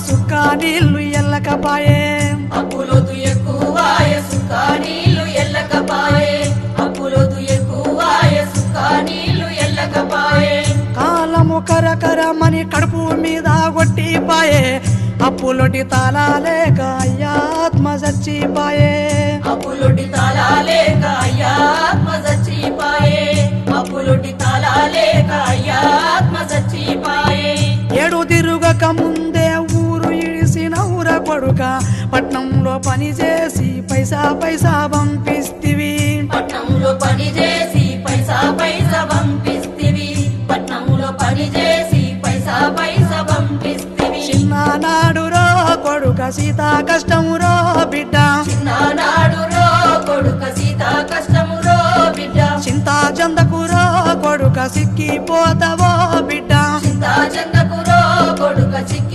సుక్క నీళ్లు ఎల్లకపాయే అప్పులోతు ఎక్కువాయ సుక్క నీళ్లు ఎల్లకపాయే అప్పులోతు ఎక్కువాయ సుక్క నీళ్లు ఎల్లకపాయే కాలము కరకరమని కడుపు మీద కొట్టిపాయే అప్పులొటి తాళాలేక అయ్యాత్మ చచ్చిపాయే అప్పులొటి తాళాలేక అయ్యాత్మ చచ్చిపాయే అప్పులొటి తాళాలేక అయ్యాత్మ చచ్చిపాయే ఏడు తిరుగక ముందే ఊరు ఇడిసిన ఊర కొడుక పట్నంలో పని చేసి పైసా పైసా పంపిస్తివి పట్నంలో పని చేసి పైసా పైసా పంపిస్తివి పట్నంలో పని చేసి పైసా పైసా పంపిస్తివి చిన్ననాడు రో కొడుక సీత కష్టము రో బిడ్డ చిన్ననాడు రో కొడుక సీత కష్టము రో బిడ్డ చింతా జందకు రో కొడుక సిక్కిపోతవో బిడ్డ చింతా చందకు రో కొడుక చిక్కి